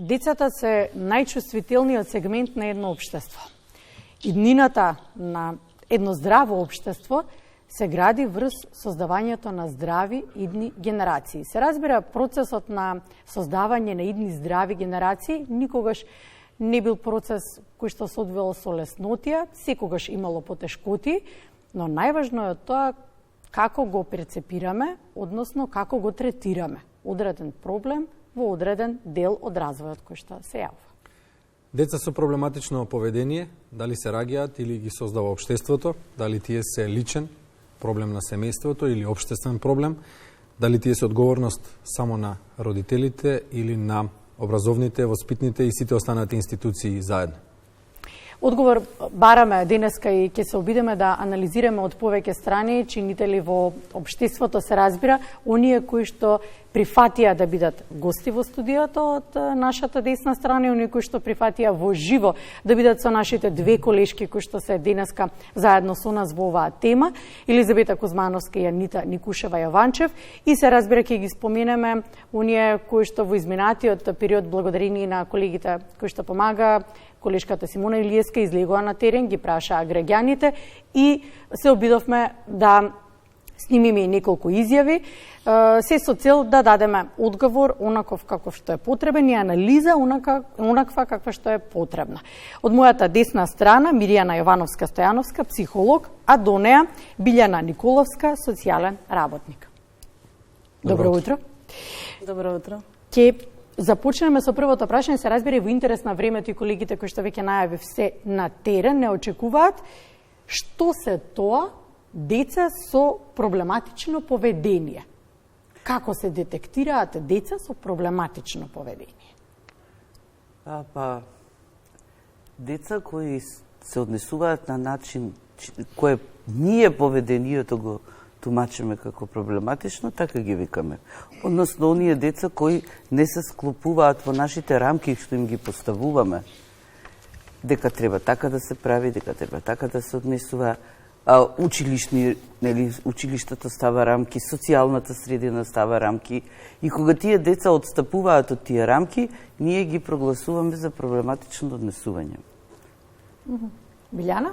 Децата се најчувствителниот сегмент на едно општество. Иднината на едно здраво општество се гради врз создавањето на здрави идни генерации. Се разбира, процесот на создавање на идни здрави генерации никогаш не бил процес кој што се одвил со леснотија, секогаш имало потешкоти, но најважно е тоа како го прецепираме, односно како го третираме одреден проблем во одреден дел од развојот кој што се јавува. Деца со проблематично поведение, дали се раѓаат или ги создава општеството, дали тие се личен проблем на семејството или општествен проблем, дали тие се одговорност само на родителите или на образовните, воспитните и сите останати институции заедно? Одговор бараме денеска и ќе се обидеме да анализираме од повеќе страни, чинители во општеството, се разбира, оние кои што прифатија да бидат гости во студиото од нашата десна страна и оние кои што прифатија во живо да бидат со нашите две колешки кои што се денеска заедно со нас во оваа тема, Елизабета Кузмановска и Анита Никушева Јованчев, и се разбира ќе ги споменеме оние кои што во изминатиот период, благодарение на колегите кои што помага, колешката Симона Илиевска излегува на терен, ги прашаа граѓаните и се обидовме да снимиме и неколку изјави, се со цел да дадеме одговор онаков каков што е потребен и анализа онаква каква што е потребна. Од мојата десна страна Миријана Јовановска-Стојановска, психолог, а до неа Билјана Николовска, социјален работник. Добро утро. Добро утро. Ке започнеме со првото прашање, се разбира во интерес на времето и колегите кои што веќе најавив се на терен не очекуваат што се тоа деца со проблематично поведение. Како се детектираат деца со проблематично поведение? Деца кои се однесуваат на начин кој ние поведението го тумачиме како проблематично, така ги викаме. Односно, оние деца кои не се склопуваат во нашите рамки што им ги поставуваме. Дека треба така да се прави, дека треба така да се однесува. Училиштето става рамки, социјалната средина става рамки, и кога тие деца отстапуваат од тие рамки, ние ги прогласуваме за проблематично однесување. Билјана?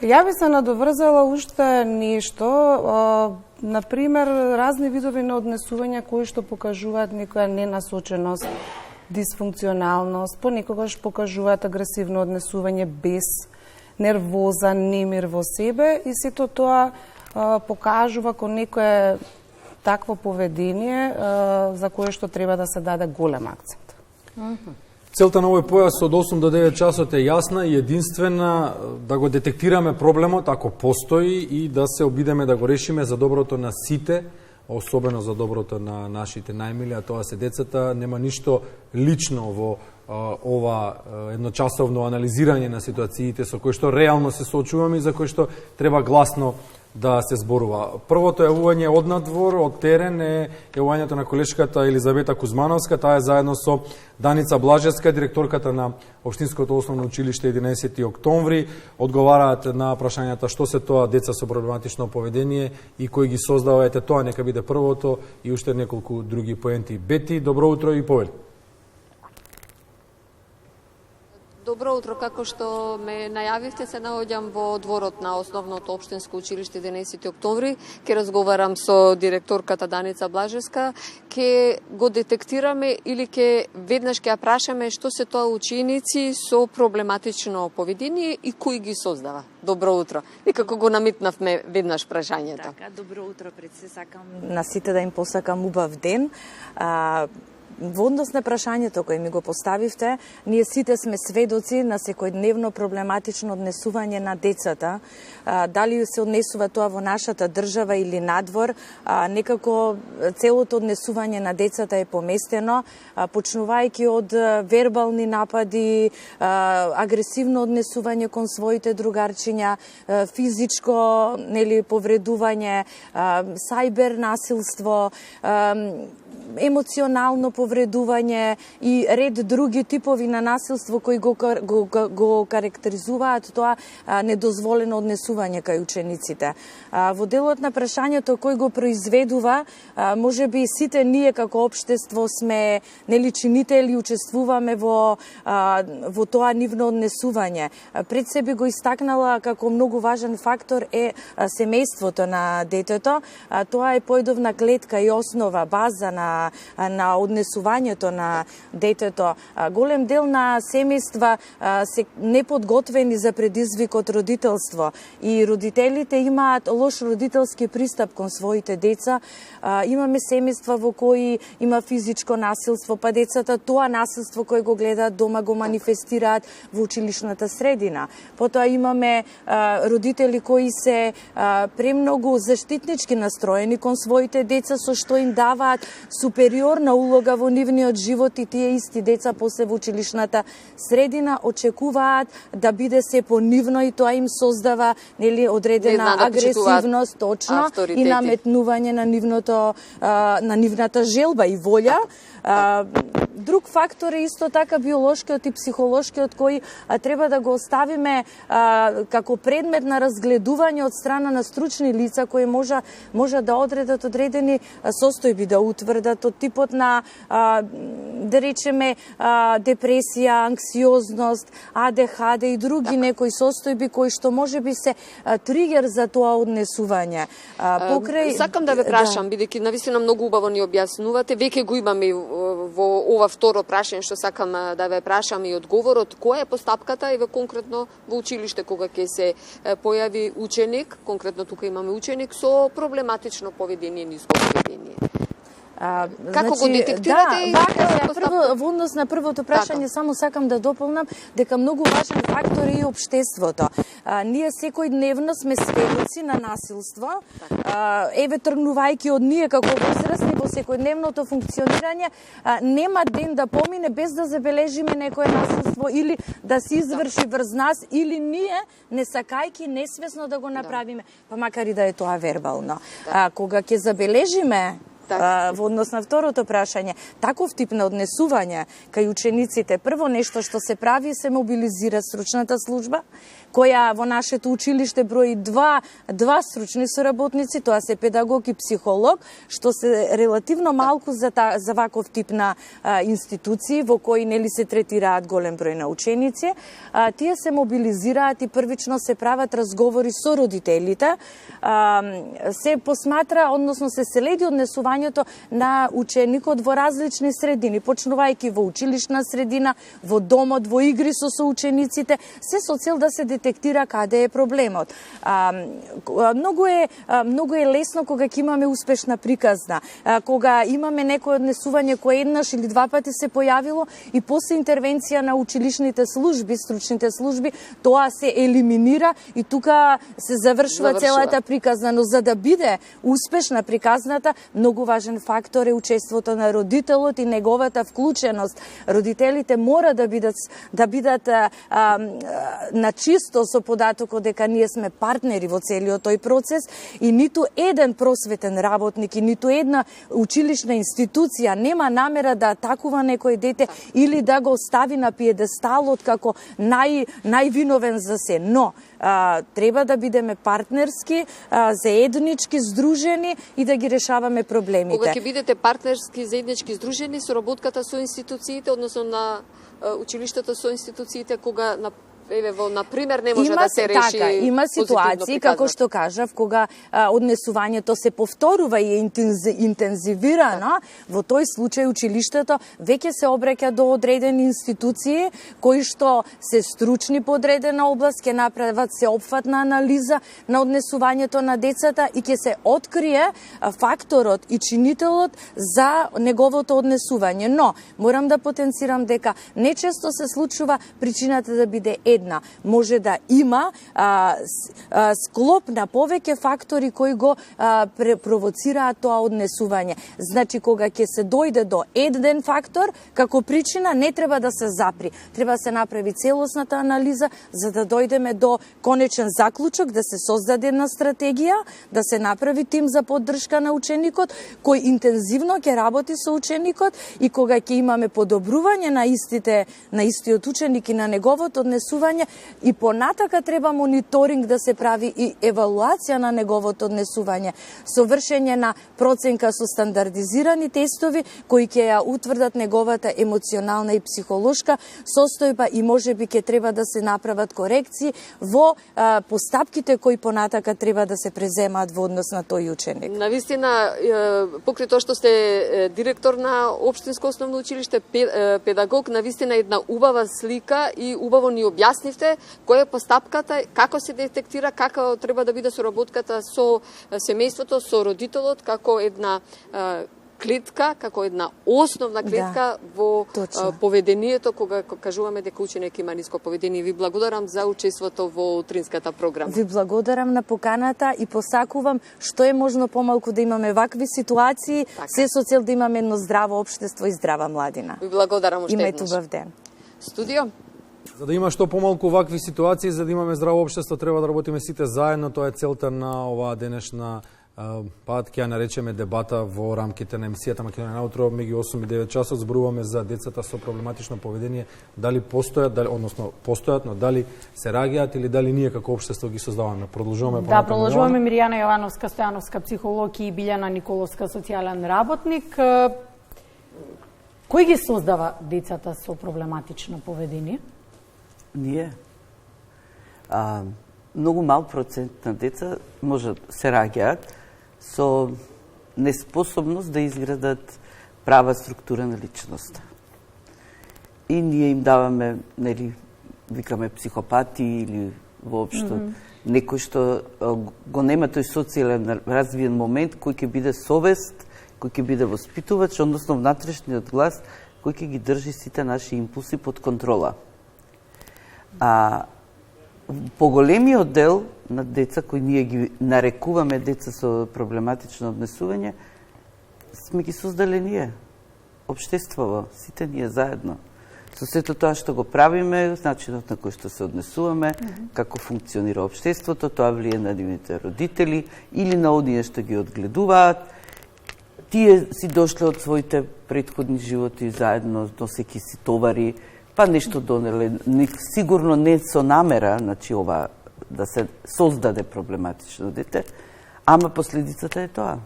Ја би се надоврзала уште нешто, например, разни видови на однесување кои што покажуваат некоја ненасоченост, дисфункционалност, понекогаш покажуваат агресивно однесување без нервоза, немир во себе, и сето тоа покажува кон некое такво поведение за кое што треба да се даде голем акцент. Целта на овој појас од 8 до 9 часот е јасна и единствена, да го детектираме проблемот ако постои и да се обидеме да го решиме за доброто на сите, особено за доброто на нашите најмили, а тоа се децата. Нема ништо лично во ова едночасовно анализирање на ситуациите со кои што реално се соочуваме и за кои што треба гласно да се зборува. Првото јавување од надвор, од терен е јавувањето на колешката Елизабета Кузмановска, таа е заедно со Даница Блажевска, директорката на Општинското основно училиште 11 октомври, одговараат на прашањата што се тоа деца со проблематично поведение и кои ги создава. Ете тоа нека биде првото и уште неколку други поенти. Бети, добро утро и повели. Добро утро, како што ме најавивте, се наоѓам во дворот на Основното општинско училиште 11 октомври. Ке разговарам со директорката Даница Блажевска. Ке го детектираме или ке веднаш ке ја прашаме што се тоа ученици со проблематично поведение и кои ги создава. Добро утро. Некако го намитнавме веднаш прашањето. Така, добро утро, пред се сакам на сите да им посакам убав ден. Во однос на прашањето кој ми го поставивте, ние сите сме сведоци на секојдневно проблематично однесување на децата. Дали се однесува тоа во нашата држава или надвор, некако целото однесување на децата е поместено, почнувајќи од вербални напади, агресивно однесување кон своите другарчиња, физичко повредување, сајбер насилство, емоционално повредување и ред други типови на насилство кои го карактеризуваат тоа недозволено однесување кај учениците. Во делот на прашањето кој го произведува, може би сите ние како општество сме чинители, учествуваме во тоа нивно однесување. Пред себе го истакнала како многу важен фактор е семејството на детето. Тоа е појдовна клетка и основа, база на однесувањето на детето. Голем дел на семејства се неподготвени за предизвикот родителство и родителите имаат лош родителски пристап кон своите деца. Имаме семејства во кои има физичко насилство, па децата тоа насилство кое го гледаат дома го манифестираат во училишната средина. Потоа имаме родители кои се премногу заштитнички настроени кон своите деца, со што им даваат супериорна улога во нивниот живот и тие исти деца после во училишната средина очекуваат да биде се понивно и тоа им создава одредена агресивност, точно, и наметнување на нивната желба и волја. Друг фактор е исто така биолошкиот и психолошкиот кој треба да го оставиме како предмет на разгледување од страна на стручни лица кои може да одредат одредени состојби, да утврдат од типот на да речеме депресија, анксиозност, АДХД и други некои состојби кои што можеби се тригер за тоа однесување. Сакам да ве прашам, бидејќи навистина многу убаво ни објаснувате, веќе го имаме во ова второ прашање што сакам да ве прашам и одговорот, која е постапката еве конкретно во училиште кога ќе се појави ученик, конкретно тука имаме ученик со проблематично поведение, ниско поведение. Како го детектирате? Прво, во однос на првото прашање, само сакам да дополнам дека многу важен фактор е и општеството. Ние секојдневно сме сведоци на насилство, еве тргнувајќи од ние како возрастни во секојдневното функционирање, нема ден да помине без да забележиме некое насилство или да се изврши врз нас, или ние, не сакајќи, несвесно да го направиме, па макар и да е тоа вербално. Кога ќе забележиме во однос на второто прашање, таков тип на однесување кај учениците, прво нешто што се прави, се мобилизира стручната служба, која во нашето училиште брои два стручни соработници, тоа се педагог и психолог, што се релативно малку за ваков тип на институции во кои се третираат голем број на ученици. Тие се мобилизираат и првично се прават разговори со родителите, се посматра, односно се следи однесувањето на ученикот во различни средини, почнувајќи во училишна средина, во домот, во игри со соучениците, се со цел да се детектира каде е проблемот. Многу е лесно кога ќе имаме успешна приказна, кога имаме некој однесување кое еднаш или два пати се појавило и после интервенција на училишните служби, стручните служби, тоа се елиминира и тука се завршува целата приказна, но за да биде успешна приказната, многу важен фактор е учеството на родителот и неговата вклученост. Родителите мора да бидат на чисто со податокот дека ние сме партнери во целиот тој процес и ниту еден просветен работник и ниту една училишна институција нема намера да атакува некој дете или да го стави на пиедесталот како највиновен за се. Но треба да бидеме партнерски, заеднички, здружени и да ги решаваме проблемите. Кога ќе бидете партнерски, заеднички, здружени, соработката со институциите, односно на училиштата со институциите, кога на пример не може да се реши. Така, има ситуации, како што кажав, кога однесувањето се повторува и е интензивирано, во тој случај училиштето веќе се обраќа до одредени институции кои што се стручни по одредена област, ќе направат сеопфатна анализа на однесувањето на децата и ќе се открие факторот и чинителот за неговото однесување. Но морам да потенцирам дека нечесто се случува причината да биде една. Може да има склоп на повеќе фактори кои го провоцираат тоа однесување. Значи, кога ќе се дојде до еден фактор, како причина не треба да се запри. Треба да се направи целосната анализа за да дојдеме до конечен заклучок, да се создаде една стратегија, да се направи тим за поддршка на ученикот, кој интензивно ќе работи со ученикот и кога ќе имаме подобрување на истиот ученик и на неговото однесување, и понатака треба мониторинг да се прави и евалуација на неговото однесување, со вршење на проценка со стандардизирани тестови кои ќе ја утврдат неговата емоционална и психолошка состојба и можеби ќе треба да се направат корекции во постапките кои понатака треба да се преземаат во однос на тој ученик. Навистина, покрај тоа што сте директор на Општинско основно училиште, педагог, навистина една убава слика и убаво ни објаснивте која е постапката, како се детектира, како треба да биде соработката со семејството, со родителот, како една клетка, како една основна клетка во поведението, кога кажуваме дека ученик има ниско поведение. Ви благодарам за учеството во утринската програма. Ви благодарам на поканата и посакувам што е можно помалку да имаме вакви ситуации, се со цел да имаме едно здраво општество и здрава младина. Ви благодарам уште еднаш. Имајте убав ден. Студио. За да има што помалку вакви ситуации, за да имаме здраво општество, треба да работиме сите заедно. Тоа е целта на оваа денешна ќе ја наречеме дебата во рамките на емисијата Македонија наутро, меѓу 8 и 9 часот зборуваме за децата со проблематично поведение, дали постојат, но дали се раѓаат или дали ние како општество ги создаваме. Продолжуваме понатаму. Да, продолжуваме. Миријана Јовановска Стојановска, психолог, и Билјана Николовска, социјален работник. Кој ги создава децата со проблематично поведение? Ние. Многу мал процент на деца може се раѓаат со неспособност да изградат права структура на личност. И ние им даваме, викаме психопати или воопшто некој што го нема тој социјален развиен момент кој ќе биде совест, кој ќе биде воспитувач, односно внатрешниот глас кој ќе ги држи сите наши импулси под контрола. Поголемиот дел на деца кои ние ги нарекуваме деца со проблематично однесување, сме ги создале ние, општеството, сите ние заедно. Со сето тоа што го правиме, начинот на кој што се однесуваме, како функционира општеството, тоа влие на нивните родители или на оние што ги одгледуваат. Тие си дошле од своите претходни животи заедно, носејќи си товари, па нешто донеле, сигурно не со намера, значи ова да се создаде проблематично дете, ама последицата е тоа.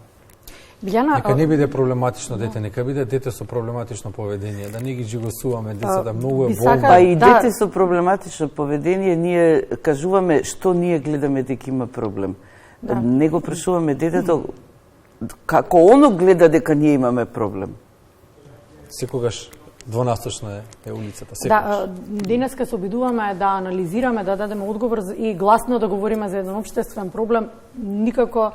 Билјана, нека не биде проблематично дете, нека биде дете со проблематично поведение, да не ги жигосуваме децата, многу е болно. Па и дете со проблематично поведение, ние кажуваме што ние гледаме дека има проблем. Не го прашуваме детето како оно гледа дека ние имаме проблем. Секогаш двонасочна е улицата, секогаш. Да, денеска се обидуваме да анализираме, да дадеме одговор и гласно да говориме за еден општествен проблем. Никако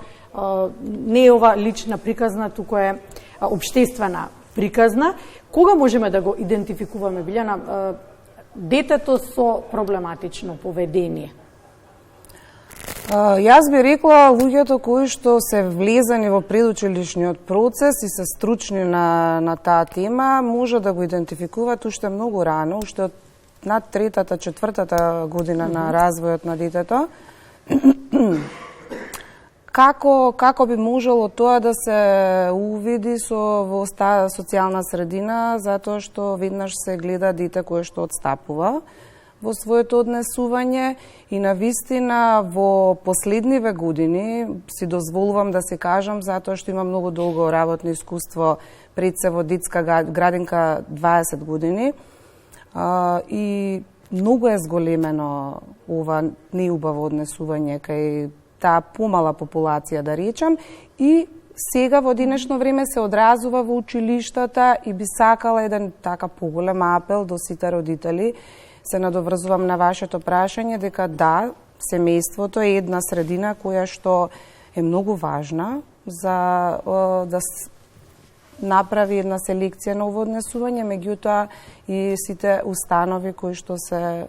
не е ова лична приказна, туку е општествена приказна. Кога можеме да го идентификуваме, Билјана, детето со проблематично поведение? Јас би рекла луѓето кои што се влезани во предучилишниот процес и се стручни на таа тема, може да го идентификуваат уште многу рано, уште од над 3-та, 4-та година на развојот на детето. Како би можело тоа да се увиди во социјална средина, затоа што веднаш се гледа дете кое што одстапува во своето однесување и навистина во последниве години, си дозволувам да се кажам, затоа што има многу долго работно искуство пред се во детска градинка 20 години, и многу е зголемено ова неубаво однесување кај таа помала популација, да речам, и сега во денешно време се одразува во училиштата и би сакала еден така поголем апел до сите родители. Се надоврзувам на вашето прашање дека да, семејството е една средина која што е многу важна за да направи една селекција на ово однесување, меѓутоа и сите установи кои што се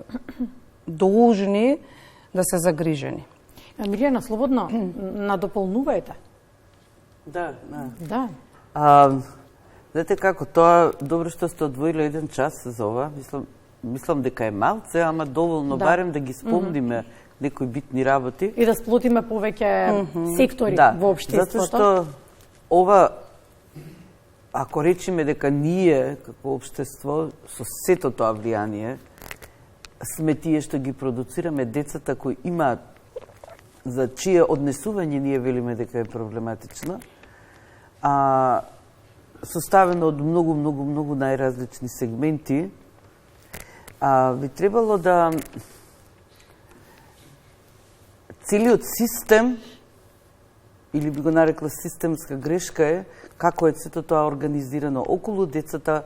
должни да се загрижени. Мирјана, слободно надополнувајте. Да. Да. Знаете како, тоа добро што сте одвоиле 1 час за ова, мислам дека е малце, ама доволно барем да ги спомниме некои битни работи. И да сплотиме повеќе сектори во општеството. Затоа што ова, ако речиме дека ние, како општество, со сето тоа влијание, сме тие што ги продуцираме децата кои имаат, за чие однесување ние велиме дека е проблематично, составено од многу најразлични сегменти, би требало да целиот систем, или би го нарекла системска грешка е, како е сето тоа организирано околу децата.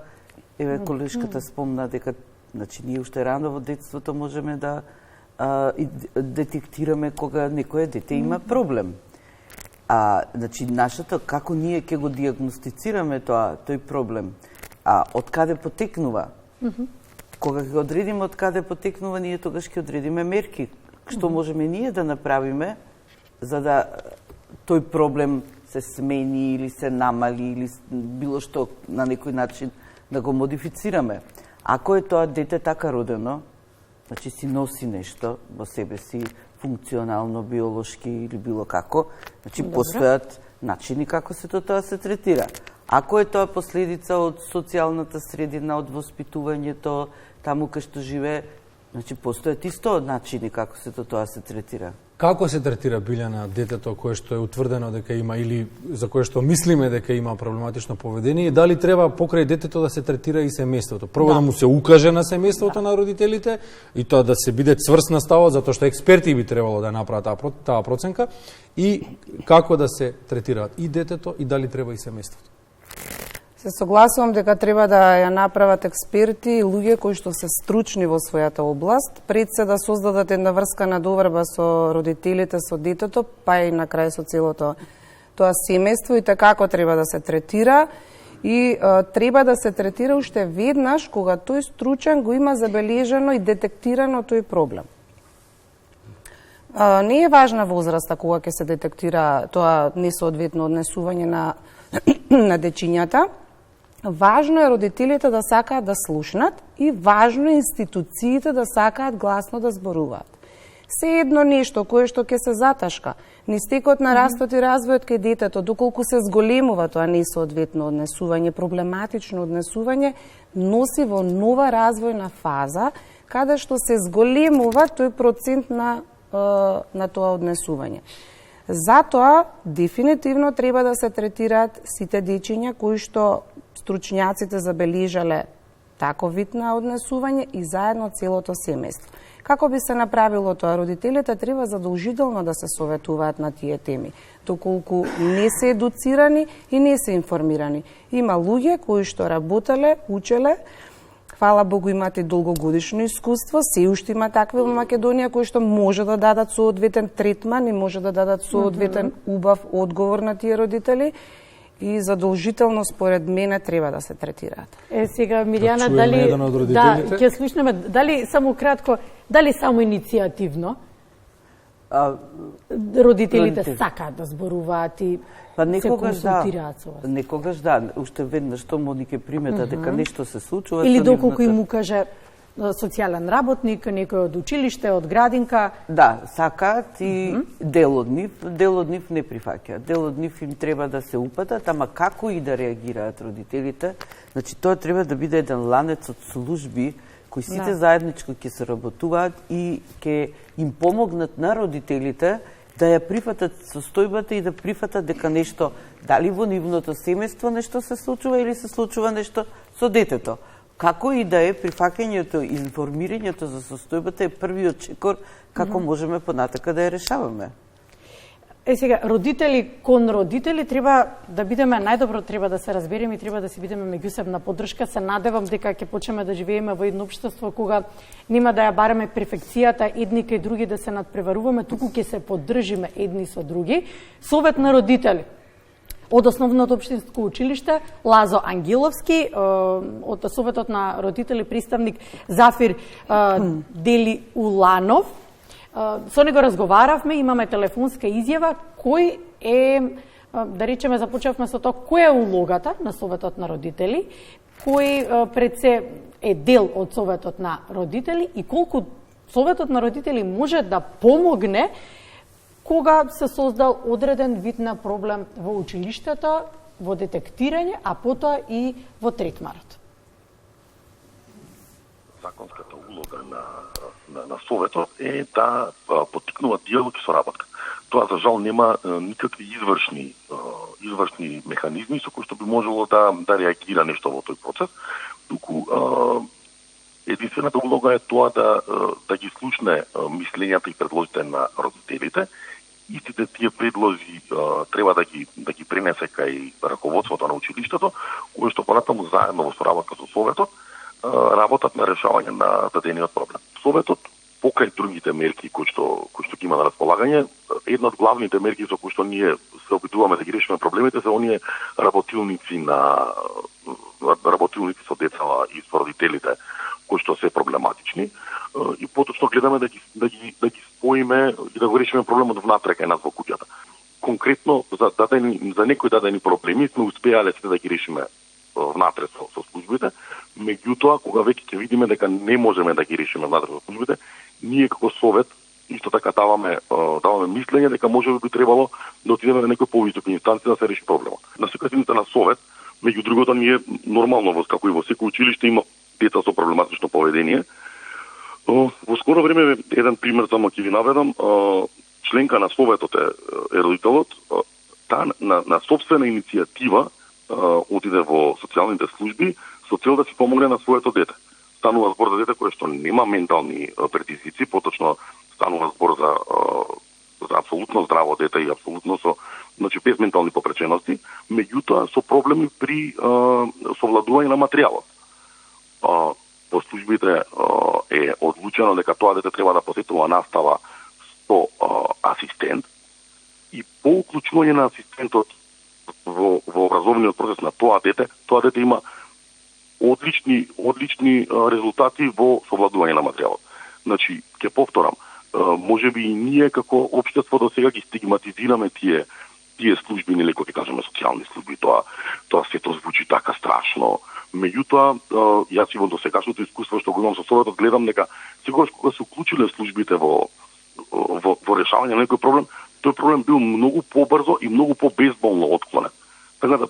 Еве, колешката спомна дека, значи, ние уште рано во детството можеме да детектираме кога некое дете има проблем. Значи, нашата, како ние ќе го диагностицираме тој проблем, од каде потекнува, кога ќе одредиме од каде потекнува, ние тогаш ќе одредиме мерки. Што можеме ние да направиме за да тој проблем се смени или се намали или било што на некој начин да го модифицираме. Ако е тоа дете така родено, значи си носи нешто во себе си, функционално, биолошки или било како, значи постојат начини како се тоа се третира. Ако е тоа последица од социјалната средина, од воспитувањето, таму кај што живее, значи постојат исто начини како се тоа се третира. Како се третира, Билјана, детето кое што е утврдено дека има или за кое што мислиме дека има проблематично поведение, и дали треба покрај детето да се третира и семејството? Прво да му се укаже на семејството на родителите и тоа да се биде цврст на ставот, затоа што експерти би требало да направат таа проценка, и како да се третираат и детето и дали треба и семејството? Се согласувам дека треба да ја направат експерти и луѓе кои што се стручни во својата област, пред се да создадат една врска на доверба со родителите, со детето, па и на крај со целото тоа семејство, и така како треба да се третира. И треба да се третира уште веднаш кога тој стручен го има забележано и детектирано тој проблем. Не е важна возраста кога ќе се детектира тоа несоодветно однесување на дечињата. Важно е родителите да сакаат да слушнат и важно е институциите да сакаат гласно да зборуваат. Се едно нешто кое што ќе се заташка низ текот на растот и развојот кај детето, доколку се зголемува тоа несоодветно однесување, проблематично однесување, носи во нова развојна фаза, каде што се зголемува тој процент на тоа однесување. Затоа, дефинитивно треба да се третираат сите дечиња кои што стручњаците забележале таков вид на однесување и заедно целото семејство. Како би се направило тоа? Родителите треба задолжително да се советуваат на тие теми, доколку не се едуцирани и не се информирани. Има луѓе кои што работеле, учеле, фала Богу имате долгогодишно искуство, се уште има такви во Македонија кои што може да дадат соодветен третман и може да дадат соодветен убав одговор на тие родители, и задолжително според мене треба да се третираат. Сега, Мирјана, дали ќе слушнеме, дали само кратко, дали само иницијативно родителите сакаат да зборуваат и се консултираат со вас? Некогаш уште веднаш што Моника примета дека нешто се случува. Или доколку им укаже социјален работник, некој од училиште, од градинка. Да, сакаат и дел од нив не прифаќаат. Дел од нив им треба да се упатат, ама како и да реагираат родителите, значи тоа треба да биде еден ланец од служби кои сите заедничко ќе се работуваат и ќе им помогнат на родителите да ја прифатат состојбата и да прифатат дека нешто, дали во нивното семејство нешто се случува или се случува нешто со детето. Како и да е, прифаќањето и информирањето за состојбата е првиот чекор како можеме понатака да ја решаваме. Сега, родители кон родители треба да бидеме најдобро, треба да се разбереме и треба да си бидеме меѓусебна поддршка. Се надевам дека ќе почнеме да живееме во едно општество кога нема да ја бараме перфекцијата едни кај други, да се надпреваруваме, туку ќе се поддржиме едни со други. Совет на родители. од Основното општинско училиште, Лазо Ангеловски, од Советот на родители приставник Зафир Дели Уланов. Со него разговаравме, имаме телефонска изјава, кој е, да речеме, започнавме со тоа, која е улогата на Советот на родители, кој пред се е дел од Советот на родители и колку Советот на родители може да помогне кога се создал одреден вид на проблем во училиштето, во детектирање, а потоа и во третманот. Законската улога на Советот е да поттикнува диалог и соработка. Тоа, за жал, нема никакви извршни механизми со кои што би можело да реагира нешто во тој процес, туку единствената улога е тоа да ги слушне мислењата и предложите на родителите. Истите тие предлози треба да ги пренесе кај раководството на училиштето, кое што понатаму заедно во соработка со Советот работат на решавање на дадениот проблем. Советот, покрај другите мерки кои што ги има на располагање, една од главните мерки со кои што ние се обидуваме да ги решиме проблемите се оние работилници со деца и со родителите кои што се проблематични, и поточно гледаме да ги споиме и да го решиме проблемот внатре кај нас во куќата. Конкретно за некои дадени проблеми сме успеале да ги решиме внатре со службите, меѓутоа кога веќе ќе видиме дека не можеме да ги решиме внатре со службите, ние како Совет исто така даваме мислење дека можеби би требало да отидеме на некој повисока инстанција да се реши проблемот. На секојата на Совет, меѓу другото, ние нормално како и во секој училиште има деца со проблематично поведение. Во скоро време еден пример само ќе ви наведам, членка на Советот е родителот, таа на сопствена иницијатива отиде во социјалните служби со цел да си помогне на своето дете. Станува збор за дете кое што нема ментални предизвици, поточно станува збор за апсолутно здраво дете и апсолутно без ментални попречености, меѓутоа со проблеми при совладување на материјалот. Во службите е одлучено дека тоа дете треба да посетува настава со асистент и по уклучување на асистентот во образовниот процес на тоа дете има одлични резултати во совладување на материјалот. Значи, ќе повторам, можеби и ние како општество до сега ги стигматизираме тие служби, нели кога ќе кажеме социјални служби, тоа сето звучи така страшно. Меѓутоа, јас и во досегашното искуство што го имам со Советот, гледам дека секогаш кога се уклучиле службите во решавање на некој проблем, тој проблем бил многу побрзо и многу побезболно отклонен. Така да,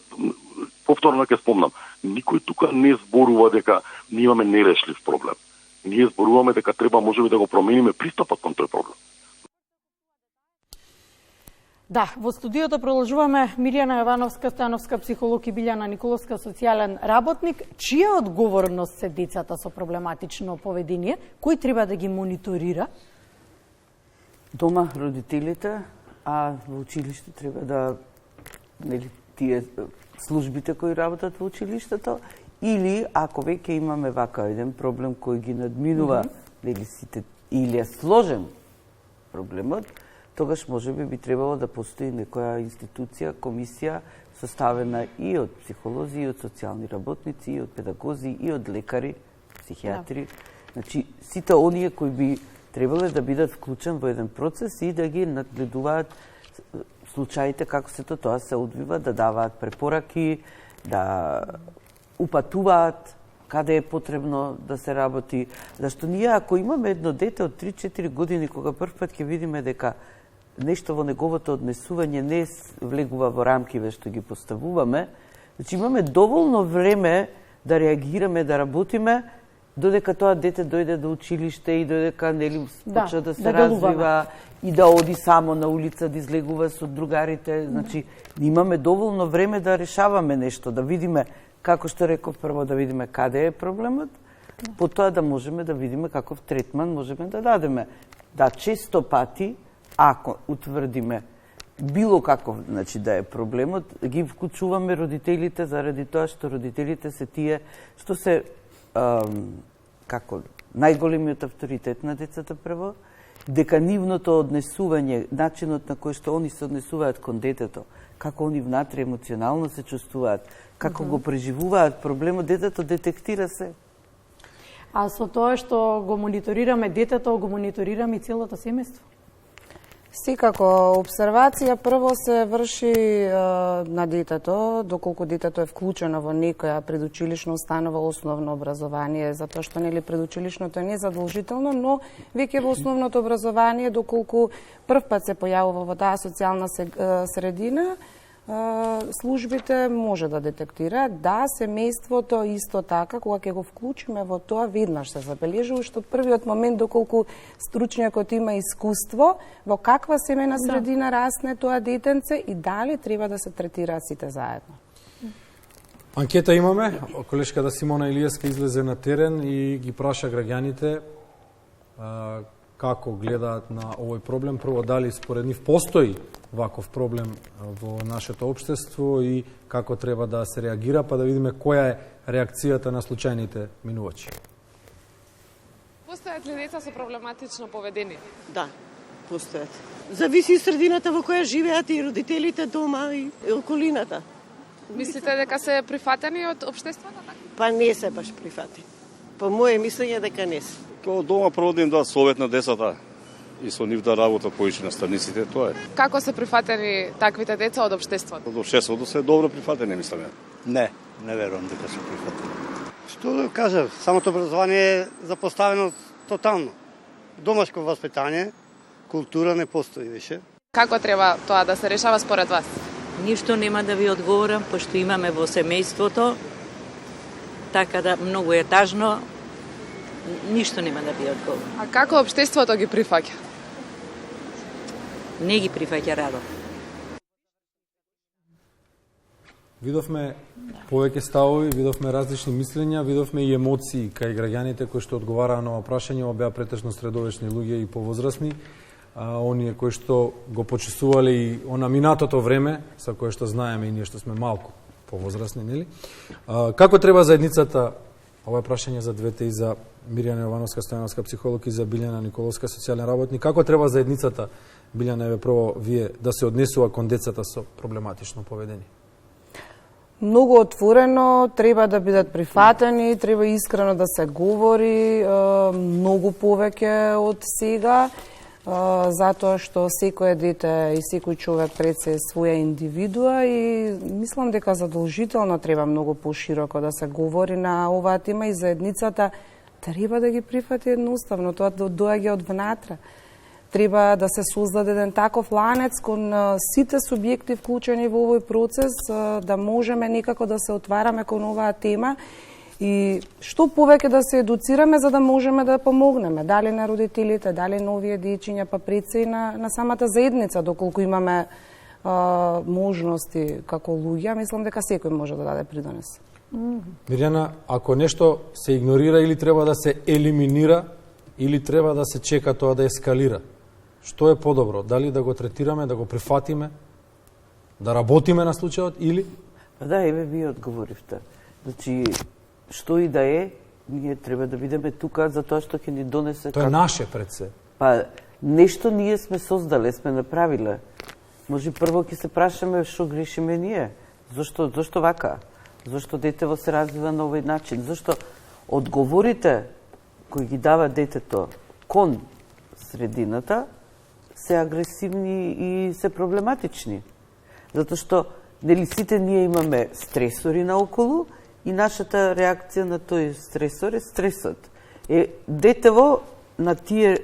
повторно ќе спомнам, никој тука не зборува дека ние имаме нерешлив проблем. Ние зборуваме дека треба можеби да го промениме пристапот кон тој проблем. Да, во студиото продолжуваме Мирјана Јовановска-Становска, психолог, и Билјана Николовска, социјален работник. Чија одговорност се децата со проблематично поведение? Кој треба да ги мониторира? Дома родителите, а во училиште треба да тие службите кои работат во училиштето, или ако веќе имаме вака еден проблем кој ги надминува сите, или е сложен проблемот, тогаш можеби би требало да постои некоја институција, комисија, составена и од психолози, и од социјални работници, и од педагози, и од лекари, психијатри. Значи, сите оние кои би требале да бидат вклучен во еден процес и да ги надгледуваат случаите како сето тоа се одвива, да даваат препораки, да упатуваат каде е потребно да се работи. Зашто ние ако имаме едно дете од 3-4 години кога првпат ќе видиме дека нешто во неговото однесување не влегува во рамкиве што ги поставуваме, значи имаме доволно време да реагираме, да работиме, додека тоа дете дојде до училиште и додека почне да се развива и да оди само на улица, да излегува со другарите. Значи, имаме доволно време да решаваме нешто, да видиме, како што реков, прво да видиме каде е проблемот, потоа да можеме да видиме каков третман можеме да дадеме. Да, често пати, ако утврдиме било каков, значи да е проблемот, ги вклучуваме родителите заради тоа што родителите се тие што се како најголемиот авторитет на децата прво дека нивното однесување, начинот на кој што они се однесуваат кон детето, како они внатре емоционално се чувствуваат, како го преживуваат проблемот, детето детектира се. А со тоа што го мониторираме детето, го мониторираме и целото семејство? Секако, обсервација прво се врши на детето, доколку детето е вклучено во некоја предучилишна установа основно образование, затоа што нели предучилишното е незадолжително, но веќе во основното образование, доколку прв пат се појавува во таа социјална средина, службите може да детектираат. Да, семејството исто така, кога ќе го вклучиме во тоа, веднаш се забележува што првиот момент доколку стручњакот има искуство во каква семејна средина расне тоа детенце и дали треба да се третираат сите заедно. Анкета имаме, колешката Симона Илиевска излезе на терен и ги праша граѓаните како гледаат на овој проблем. Прво, дали според нив постои ваков проблем во нашето општество и како треба да се реагира, па да видиме која е реакцијата на случајните минувачи. Постојат ли деца со проблематично поведение? Да, постојат. Зависи средината во која живеат и родителите дома и околината. Мислите дека се прифатени од општеството? Па не се баш прифатени. По моје мислење дека не се. Тоа дома проводим совет на децата и со нив да работат поише наставниците, тоа е. Како се прифатени таквите деца од општеството? Од општеството се добро прифатени, мислам. Не верувам дека се прифатени. Што да кажа, самото образование е запоставено тотално. Домашко воспитание, култура не постои више. Како треба тоа да се решава според вас? Ништо нема да ви одговорам, пошто имаме во семејството, така да многу е тажно, ништо нема да ви одговорам. А како општеството ги прифаќа? Не ги прифаќа радо. Видовме повеќе ставови, видовме различни мислења, видовме и емоции кај граѓаните кои што одговараа на ова прашање, беа претежно средовечни луѓе и повозрасни. Оние кои што го почувствувале и она минатото време, со кое што знаеме и ние што сме малку повозрасни, нели? Како треба заедницата, ова е прашање за двете, и за Мирјана Јовановска, Стојановска, психолог, и за Билјана Николовска, социјален работник, како треба заедницата, Билјана, еве прво вие, да се однесува кон децата со проблематично поведение? Многу отворено, треба да бидат прифатени, треба искрено да се говори, многу повеќе од сега, затоа што секое дете и секој човек пред се е своја индивидуа и мислам дека задолжително треба многу пошироко да се говори на оваа тема и заедницата треба да ги прифати едноставно, тоа доаѓа од внатре. Треба да се создаде еден таков ланец кон сите субјекти вклучени во овој процес, да можеме некако да се отвараме кон оваа тема и што повеќе да се едуцираме за да можеме да помогнеме, дали на родителите, дали на овие дечиња, па пред се и на самата заедница, доколку имаме можности како луѓе, мислам дека секој може да даде придонес. Мирјана, ако нешто се игнорира или треба да се елиминира, или треба да се чека тоа да ескалира, што е подобро? Дали да го третираме, да го прифатиме, да работиме на случајот или? Да, еве вие одговоривте. Значи, што и да е, ние треба да бидеме тука затоа што ќе ни донесе... Тоа е наше пред се. Па, нешто ние сме создале, сме направиле. Може прво ќе се прашаме што грешиме ние. Зошто вака? Зошто детево се развива на овој начин? Зошто одговорите кои ги дава детето кон средината се агресивни и се проблематични. Затоа што нели сите ние имаме стресори наоколу и нашата реакција на тој стресор е стресот. Детево на тие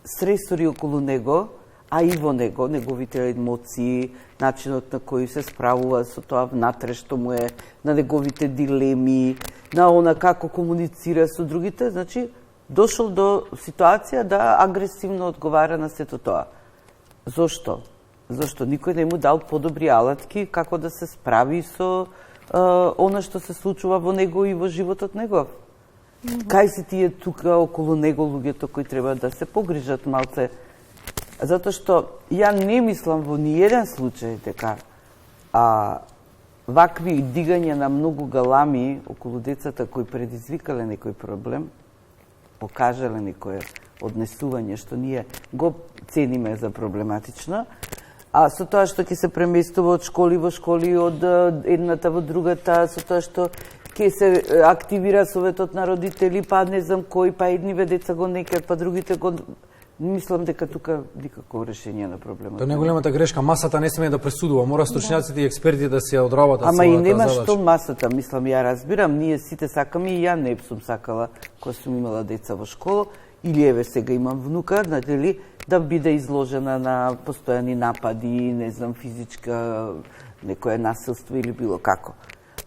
стресори околу него, а и во него, неговите емоции, начинот на кој се справува со тоа внатре што му е, на неговите дилеми, на она како комуницира со другите, значи дошол до ситуација да агресивно одговара на сето тоа. Зошто? Зошто никој не му дал подобри алатки како да се справи со она што се случува во него и во животот негов. Кај се тие тука околу него луѓето кои треба да се погрижат малце? Затоа што ја не мислам во ниеден случај дека вакви дигања на многу галами околу децата кои предизвикале некој проблем, покажале некоја однесување, што ние го цениме за проблематично, а со тоа што ќе се преместува од школи во школи, од едната во другата, со тоа што ќе се активира советот на родители, па не знам кој, па едниве деца го некер, па другите го... Мислам дека тука никакво решение на проблемот. Тоа не е големата грешка, масата не смее да пресудува, мора стручњаците и експертите да се одработат својата задача. Ама и нема задача. што масата, мислам, ја разбирам, ние сите сакаме и ја не сум сакала кога сум имала деца во школа, или еве сега имам внука, знаете да биде изложена на постојани напади, не знам, физичка, некое насилство или било како.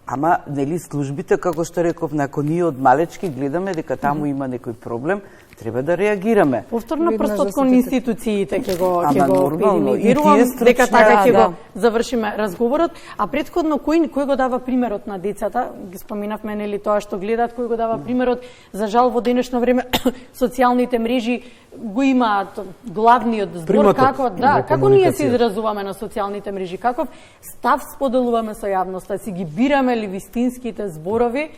Ама, нели, службите, како што реков, ако ние од малечки гледаме дека таму има некој проблем, треба да реагираме. Повторно прстот кон институциите ќе го педиме. Верувам дека така ќе го завршиме разговорот, а претходно кој го дава примерот на децата? Ги споминавме нели тоа што гледаат, кој го дава примерот? За жал во денешно време социјалните мрежи го имаат главниот збор, како ние се изразуваме на социјалните мрежи, каков став споделуваме со јавноста, си ги бираме ли вистинските зборови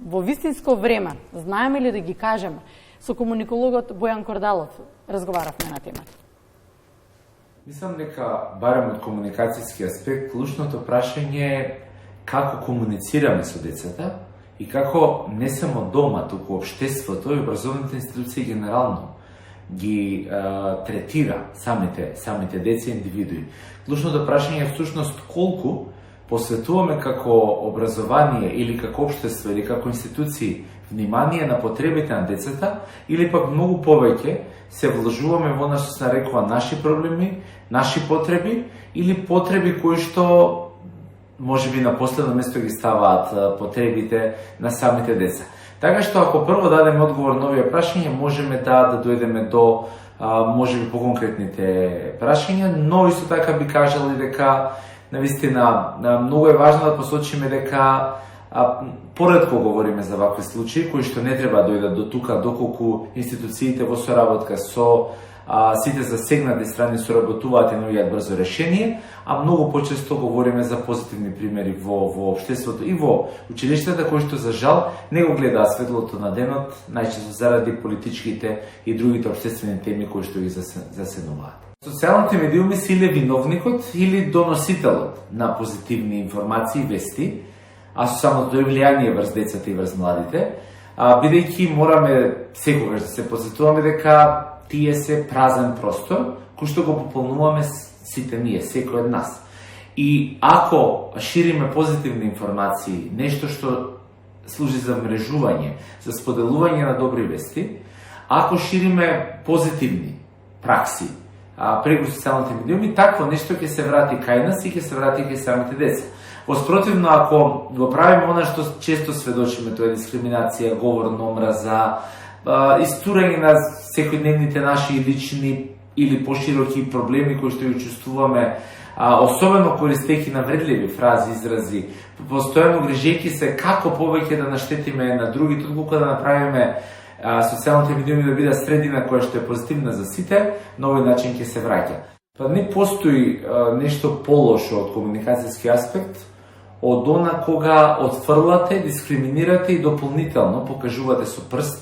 во вистинско време, знаеме ли да ги кажеме? Со комуникологот Бојан Кордалов разговаравме на темата. Мислам дека, барем од комуникацијски аспект, клучното прашање е како комуницираме со децата и како не само дома, туку општеството и образовните институции генерално ги третира самите деца и индивидуи. Клучното прашање е всушност колку посветуваме како образование или како општество или како институции внимание на потребите на децата или пак многу повеќе се вложуваме во она што се нарекува наши проблеми, наши потреби или потреби кои што можеби на последно место ги ставаат потребите на самите деца. Така што ако прво дадеме одговор на овие прашања, можеме да дојдеме до можеби поконкретните прашања, но исто така би кажал и дека навистина многу е важно да посочиме дека поретко говориме за вакви случаи кои што не треба да дојдат до тука доколку институциите во соработка со сите засегнати страни соработуваат и наоѓаат брзо решение, а многу почесто говориме за позитивни примери во општеството и во училиштата кои што за жал не го гледаат светлото на денот, најчесто заради политичките и другите општествени теми кои што ги засенуваат. Социјалните медиуми се или виновникот или доносителот на позитивни информации и вести, а со самото влијание врз децата и врз младите, бидејќи мораме секогаш да се посетуваме дека тие се празен простор, кој што го пополнуваме сите ние, секој од нас. И ако шириме позитивни информации, нешто што служи за мрежување, за споделување на добри вести, ако шириме позитивни пракси преку социјалните медиуми, такво нешто ќе се врати кај нас и ќе се врати кај самите деца. Воспротивно, ако го правиме она што често сведочиме, тоа е дискриминација, говор на омраза, истурање на секојдневните наши лични или пошироки проблеми кои што ги чувствуваме, особено користејќи навредливи фрази, изрази, постојано грижејќи се како повеќе да наштетиме на другите, отколку да направиме социјалните медиуми да бидат средина која што е позитивна за сите, на овој начин ќе се враќа. Па не постои нешто полошо од комуникацијски аспект, од она кога отфрлате, дискриминирате и дополнително покажувате со прст,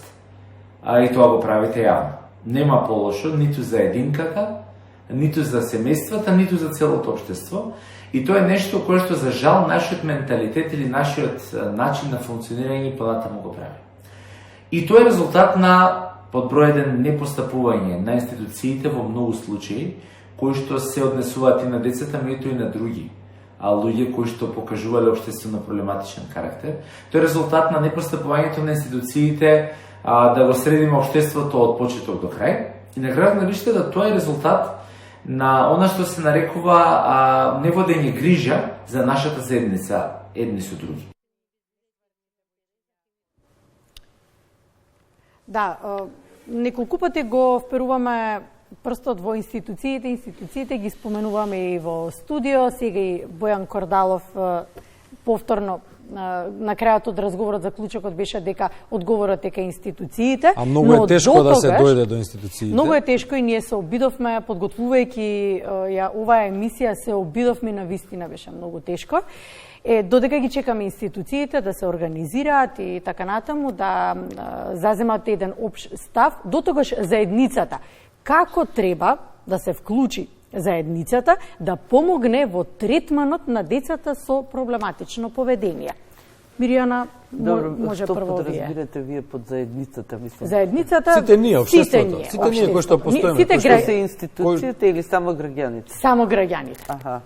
и тоа го правите јавно. Нема полошо ниту за единката, ниту за семејствата, ниту за целото општество. И тоа е нешто кое што за жал нашиот менталитет или нашиот начин на функционирање понатаму го прави. И тоа е резултат на подброједен непостапување на институциите во многу случаи, кои што се однесуваат и на децата, меѓутоа и на други луѓе кои што покажувале општествено проблематичен карактер. Тоа е резултат на непостапувањето на институциите да го средиме општеството од почеток до крај. И на крајот на лиштата тоа е резултат на она што се нарекува неводење грижа за нашата заедница едни со други. Да, неколку пати го вперуваме прстот во институциите ги споменуваме и во студио, сега и Бојан Кордалов повторно на крајот од разговорот заклучокот беше дека одговорот е кај институциите. А многу е тешко да се дојде до институциите. Многу е тешко и ние се обидовме, подготвувајќи оваа емисија, се обидовме, на вистина беше многу тешко. Додека ги чекаме институциите да се организираат и така натаму, да заземат еден општ став, дотогаш заедницата како треба да се вклучи заедницата да помогне во третманот на децата со проблематично поведение. Миријана, може прво вие. Што разбирате вие под заедницата? Мислам? Заедницата... Сите ние, општеството. Сите ние кои што постојаме. Сите се институциите или само граѓаните? Само граѓаните. Аха.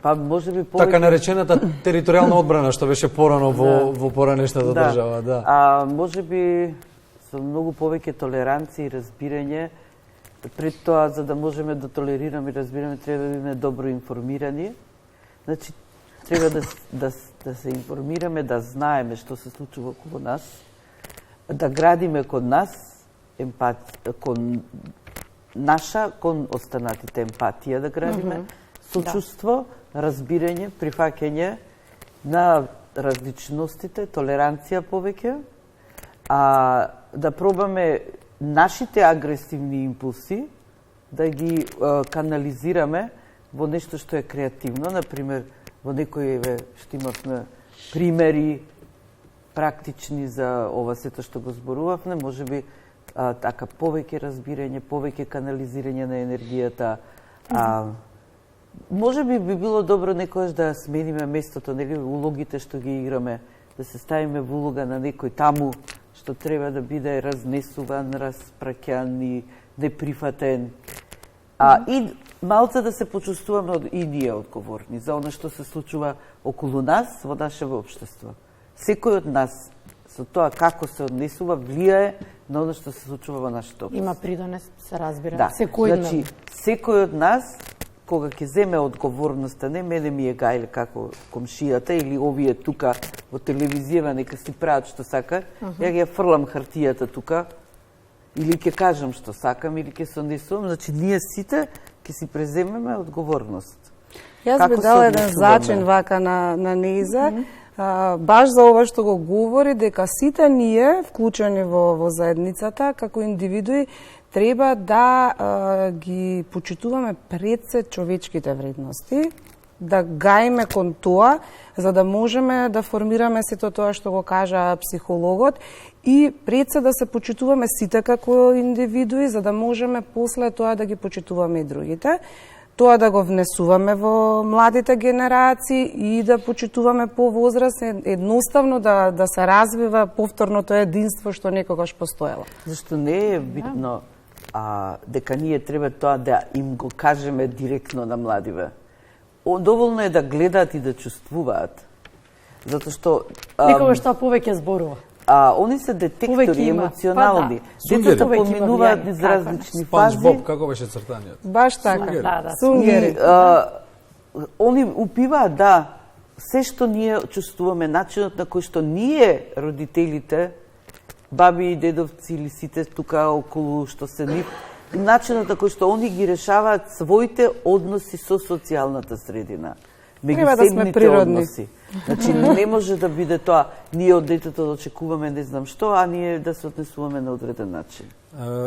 Па може би повеќе... Така наречената територијална одбрана што беше порано во поранешната држава, да. Може би со многу повеќе толеранција и разбирање. Пред тоа, за да можеме да толерираме и разбираме, треба да биме добро информирани. Значи, треба да се информираме, да знаеме што се случува околу нас, да градиме кон нас кон останатите емпатија да градиме, сочувство, разбирање, прифаќање на различностите, толеранција повеќе, да пробаме нашите агресивни импулси да ги канализираме во нешто што е креативно, например, во некои што имавме примери практични за ова сето што го зборувавме, можеби така повеќе разбирање, повеќе канализирање на енергијата. Можеби би било добро некојаш да смениме местото, нели, улогите што ги играме, да се ставиме во улога на некој таму што треба да биде разнесуван, распраќан и неприфатен. И малце да се почувствуваме и ние одговорни за оно што се случува околу нас во нашето општество. Секој од нас со тоа како се однесува влијае на оно што се случува во нашето општество. Има придонес, се разбира. Да. Значи, секој од нас кога ќе земе одговорноста, не мене ми е гајле како комшијата или овие тука во телевизија нека си прават што сакат, ја ги фрлам хартијата тука или ќе кажам што сакам или ќе се однесувам, значи ние сите ќе си преземеме одговорност. Јас би дала еден зачин вака на Неиза, баш за ова што го говори, дека сите ние, вклучени во заедницата, како индивидуи, треба да ги почитуваме пред се човечките вредности, да гаиме кон тоа, за да можеме да формираме сето тоа што го кажа психологот и пред се да се почитуваме сите како индивидуи, за да можеме после тоа да ги почитуваме и другите. Тоа да го внесуваме во младите генерации и да почитуваме по возраст, едноставно да се развива повторното единство што некогаш постоело. Зашто не е битно дека ние треба тоа да им го кажеме директно на младиве. Доволно е да гледаат и да чувствуваат. Затоа што некогаш тоа повеќе зборува. Они се детектори емоционални. Децата поминуваат низ различни фази. Спанч Боб, како беше цртањето? Баш така. Сунгери. Они упиваат, се што ние чувствуваме, начинот на кој што ние, родителите, баби и дедовци или сите тука околу што се нив, начинот на кој што они ги решаваат своите односи со социјалната средина. Треба да сме природни. Односи. Значи, не може да биде тоа, ние од детето да очекуваме не знам што, а ние да се однесуваме на одреден начин.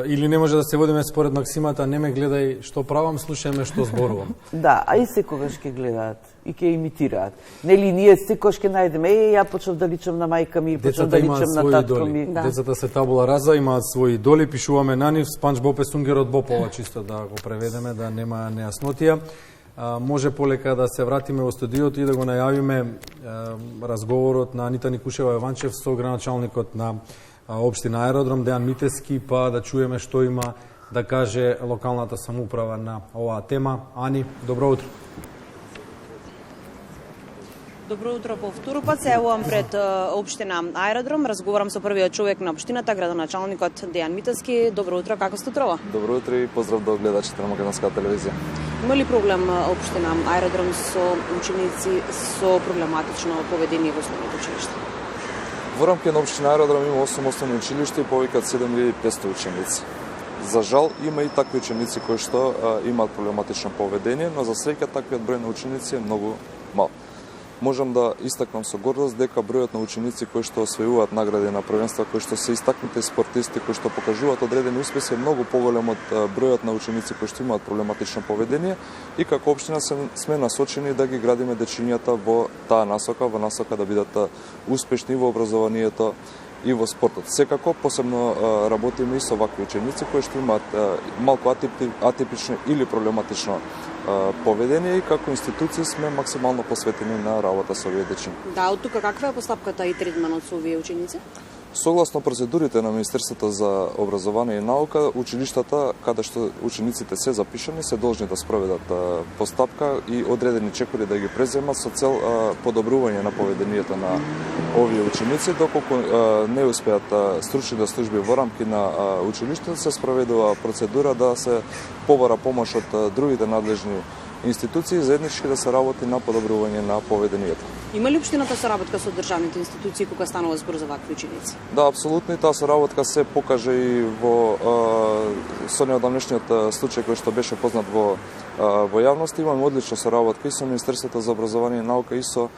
Или не може да се водиме според максимата, не ме гледај што правам, слушај ме што зборувам. Да, а и секогаш ќе гледаат и ќе имитираат. Нели ние секогаш ќе најдеме, ја почнав да личам на мајка ми, почнав да личам на татко ми. Децата се табула раза, имаат своји доли, пишуваме на нив, Спанч Боб е сунгерот Боб, ова чисто да го преведеме, да нема нејаснотија. Може полека да се вратиме во студиото и да го најавиме разговорот на Анита Никушева Јованчев со граначалникот на општина Аеродром Дејан Митески, па да чуеме што има да каже локалната самоуправа на оваа тема. Ани, добро утро. Добро утро повторно пат. Се јавувам пред општина Аеродром. Разговарам со првиот човек на општината, градоначалникот Дејан Митески. Добро утро, како сте утрова? Добро утро и поздрав до гледачите на Македонската телевизија. Има ли проблем општина Аеродром со ученици со проблематично поведение во основните училишта? Во рамките на општина Аеродром има 8 основни училишта и повеќе од 7500 ученици. За жал има и такви ученици кои што имаат проблематично поведение, но за среќа таквиот број на ученици е многу мал. можам да истакнам со гордост дека бројот на ученици кои што освојуваат награди на првенства, кои што се истакнати спортисти, кои што покажуваат одредени успеси е многу поголем од бројот на ученици кои што имаат проблематично поведение и како општина сме насочени да ги градиме дечињата во таа насока, во насока да бидат успешни во образованието и во спортот. Секако, посебно работиме и со вакви ученици кои што имаат малку атипично или проблематично поведение и како институции сме максимално посветени на работа со овие дечиња. Да, од тука каква е постапката и третманот со овие ученици? Согласно процедурите на Министерството за образование и наука, училиштата каде што учениците се запишани се должни да спроведат постапка и одредени чекори да ги преземат со цел подобрување на поведението на овие ученици, доколку не успеат стручните служби во рамки на училиштето, се спроведува процедура да се побара помош од другите надлежни институции заеднички да се работи на подобрување на поведението. Има ли општината соработка со државните институции кога станува збор за вакви ученици? Да, апсолутно, и таа соработка се покаже и во со неодамнешниот случај кој што беше познат во јавност. Имаме одлична соработка и со Министерството за образование и наука и со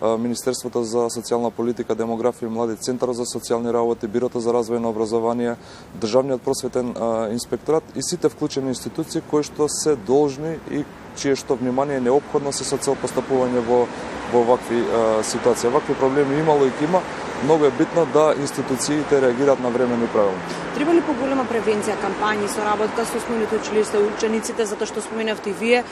Министерството за социјална политика, демографија и млади, Центарот за социјални работи, Бирото за развој на образование, Државниот просветен инспекторат и сите вклучени институции кои што се должни и чие што внимание е неопходно се со цел постапување во вакви ситуации. Вакви проблеми имало и има. Многу е битно да институциите реагираат на време и правилно. Треба ли поголема превенција, кампањи, соработка со основните училишта, учениците, затоа што споменавте и вие,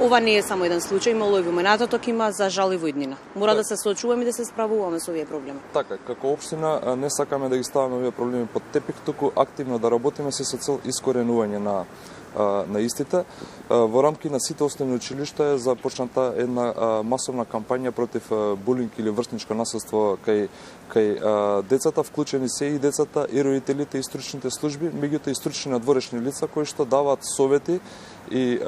ова не е само еден случај, имало и во минатото, има за жал и во иднина. Мора да се соочуваме и да се справуваме со овие проблеми. Така, како општина не сакаме да ги ставаме овие проблеми под тепих, туку активно да работиме се со цел искоренување на истите. Во рамки на сите основни училишта е започната една масовна кампања против булинг или врсничко насилство кај децата, вклучени се и децата, и родителите, и стручните служби, меѓутоа и стручни надворешни лица кои што даваат совети и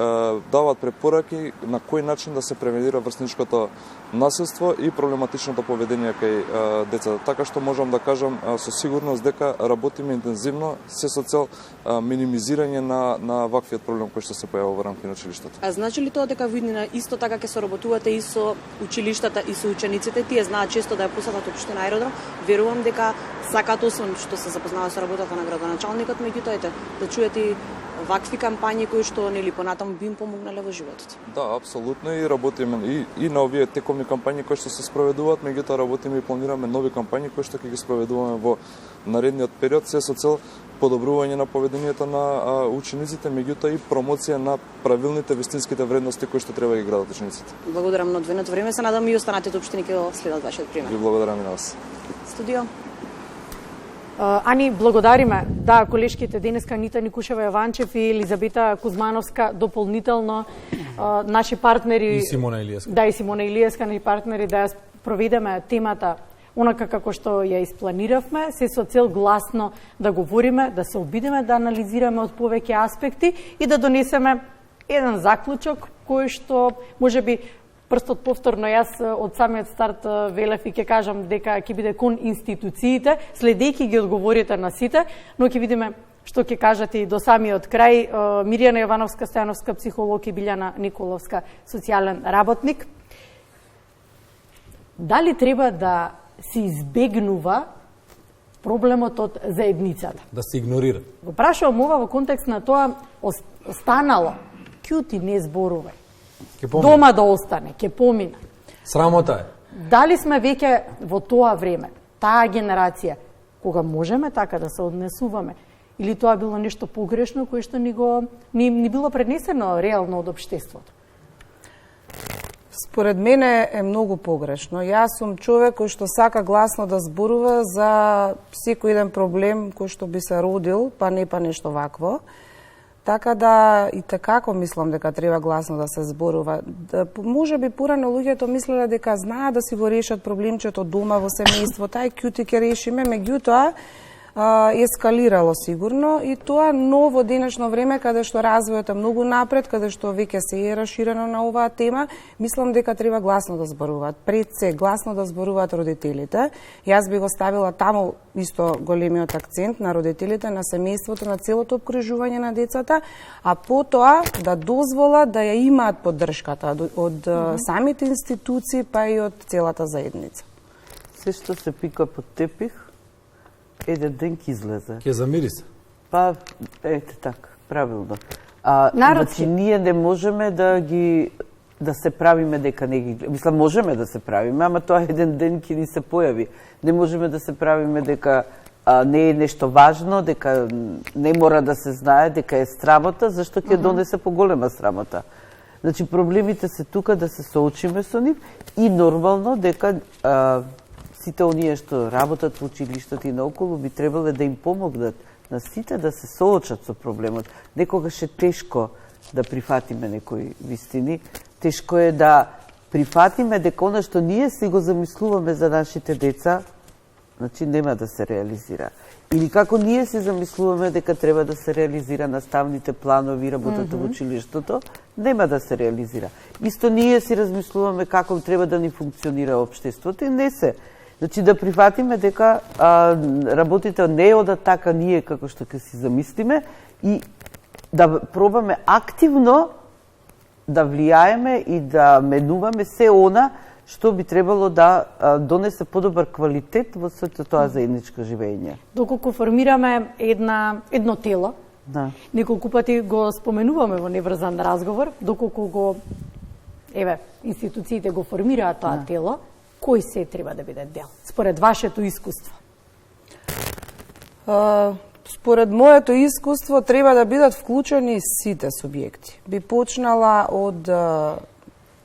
даваат препораки на кој начин да се превенира врсничкото насилство и проблематичното поведение кај децата. Така што можам да кажам со сигурност дека работиме интензивно се со цел минимизирање на ваквиот проблем кој што се појавува во рамки на училиштата. А значи ли тоа дека виднина исто така ќе соработувате и со училиштата и со учениците? Тие знаат често да ја посетат општина Аеродром. Верувам дека сакаат освен што се запознава со работата на градоначалникот, меѓутоа да чуете и вакви кампањи кои што нели понатаму би им помогнале во животот. Да, апсолутно, и работиме и на овие тековни кампањи кои што се спроведуваат, меѓутоа работиме и планираме нови кампањи кои што ќе ги спроведуваме во наредниот период, се со цел подобрување на поведението на учениците, меѓутоа и промоција на правилните вистинските вредности кои што треба да ги градат учениците. Благодарам на одвоеното време, се надам и останатите општини ќе следат вашиот пример. Ви благодарам и на вас. Студио. Ани, благодариме. Да, колешките денеска Анита Никушева Јованчев и Елизабета Кузмановска дополнително наши партнери и Симона Илиевска. Да, и Симона Илиевска, наши партнери да ја проведеме темата онака како што ја испланиравме, се со цел гласно да говориме, да се обидеме да анализираме од повеќе аспекти и да донесеме еден заклучок кој што можеби прстот повторно јас од самиот старт велев и ќе кажам дека ќе биде кон институциите, следејќи ги одговорите на сите, но ќе видиме што ќе кажете и до самиот крај. Мирјана Јовановска Стојановска, психолог, и Билјана Николовска, социјален работник. Дали треба да се избегнува проблемот од заедницата? Да се игнорира. Го прашувам ова во контекст на тоа останало. Кјути, не зборувај. Дома да остане, ќе помине. Срамота е. Дали сме веќе во тоа време, таа генерација, кога можеме така да се однесуваме, или тоа било нешто погрешно кое што ни било пренесено реално од општеството? Според мене е многу погрешно. Јас сум човек кој што сака гласно да зборува за секој еден проблем кој што би се родил, па нешто вакво. Така да и такако мислам дека треба гласно да се зборува. Може би порано луѓето мислеле дека знаат да си го решат проблемчето дома во семејството, тај кјути ќе решиме, меѓутоа ескалирало сигурно и тоа ново денешно време каде што развојот е многу напред, каде што веќе се е расширено на оваа тема, мислам дека треба гласно да зборуваат. Пред се гласно да зборуваат родителите. Јас би го ставила таму исто големиот акцент на родителите, на семејството, на целото обкружување на децата, а потоа да дозволат да ја имаат поддршката од самите институции па и од целата заедница. Се што се пика под тепих, еден ден ќе излезе. Ќе замириса. Па, ете така, правилно. Значи, ние не можеме да се правиме дека не ги... Мислам, можеме да се правиме, ама тоа еден ден ќе ни се појави. Не можеме да се правиме дека не е нешто важно, дека не мора да се знае, дека е срамота, зашто ќе донесе поголема срамота. Значи, проблемите се тука да се соочиме со нив и нормално дека сите оние што работат во училиштата и наоколу би требале да им помогнат на сите да се соочат со проблемот. Некогаш е тешко да прифатиме некои вистини, тешко е да прифатиме дека она што ние си го замислуваме за нашите деца, значи нема да се реализира. Или како ние си замислуваме дека треба да се реализира наставните планови, работата во училиштето, нема да се реализира. Исто ние си размислуваме како треба да ни функционира општеството и не се. Значи да прифатиме дека работите не одат така ние како што ќе си замислиме и да пробаме активно да влијаеме и да менуваме се она што би требало да донесе подобар квалитет во сето тоа заедничко живење. Доколку формираме едно тело, неколку пати го споменуваме во неврзан разговор, доколку го институциите го формираат тоа тело, кој се треба да биде дел? Според вашето искуство? Според моето искуство треба да бидат вклучени сите субјекти. Би почнала од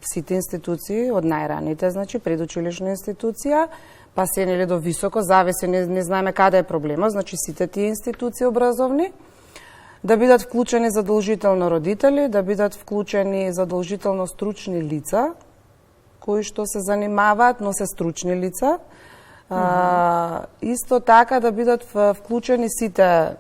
сите институции, од најраните, значи предучилишна институција, па се нели до високо, зависи, не знаеме каде е проблемот, значи сите тие институции образовни, да бидат вклучени задолжително родители, да бидат вклучени задолжително стручни лица, кои што се занимаваат, но се стручни лица. Исто така да бидат вклучени сите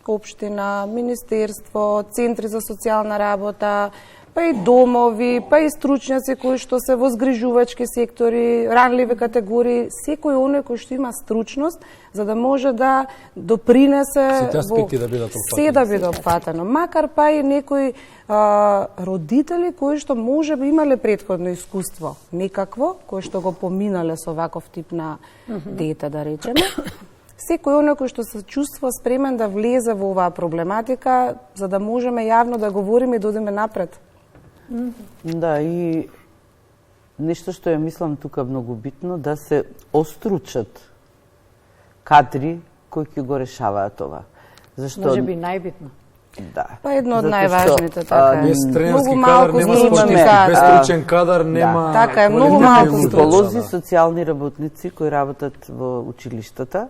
општина, министерство, центри за социјална работа, па и домови, па и стручњаци кои што се во згрижувачки сектори, ранливи категории, секој оној кој што има стручност за да може да допринесе сите аспекти да бидат опфатени. Се да биде опфатено, макар па и некои родители кои што може би имале претходно искуство, некакво, кои што го поминале со ваков тип на дете, да речеме. Секој оној кој што се чувства спремен да влезе во оваа проблематика, за да можеме јавно да говориме и да одиме напред. Да, и нешто што ја мислам тука многу битно, да се остручат кадри кои ќе го решаваат това. Зашто може би најбитно. Да. Па едно од најважните така е. Без тренерски кадар нема спортисти, без стручен кадар нема. Така е, многу малку психолози, социјални работници кои работат во училиштата,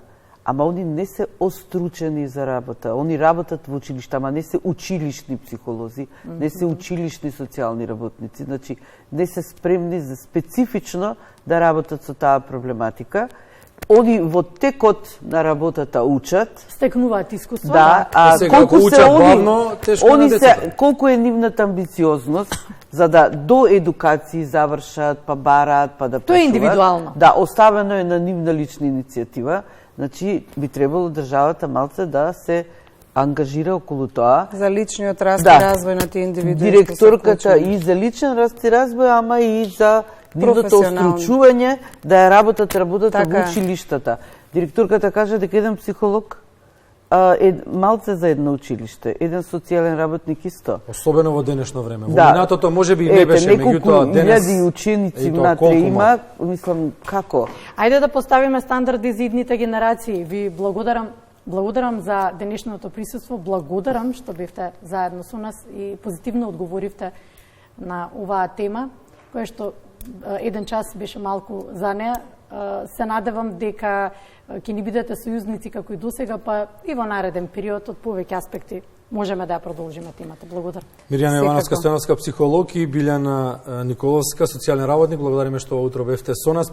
ама они не се остручени за работа. Они работат во училишта, ама не се училишни психолози, не се училишни социјални работници. Значи, не се спремни за специфично да работат со таа проблематика. Они во текот на работата учат. Стекнуваат искуство. Да, колку се они се, колку е нивната амбициозност за да до едукација завршат, па бараат, па да тоа е индивидуално. Да, оставено е на нивна лична иницијатива. Значи, би требало државата малце да се ангажира околу тоа. За личниот раст и развој на тие индивидуи. Директорката и за личен раст и развој, ама и за нивното остручување да ја работата во училиштата. Директорката каже дека еден психолог е малце за едно училиште, еден социјален работник исто. Особено во денешно време. Во минатото можеби не беше, меѓутоа денес илјади ученици внатре има, мислам како. Ајде да поставиме стандарди за идните генерации. Ви благодарам за денешното присуство, благодарам што бевте заедно со нас и позитивно одговоривте на оваа тема, која што еден час беше малку за неа. Се надевам дека ќе ни бидете сојузници како и досега, па и во нареден период од повеќе аспекти можеме да ја продолжиме темата. Благодарам. Мирјана Јовановска, Стојановска психолог и Билјана Николовска, социјален работник. Благодариме што утро бевте со нас.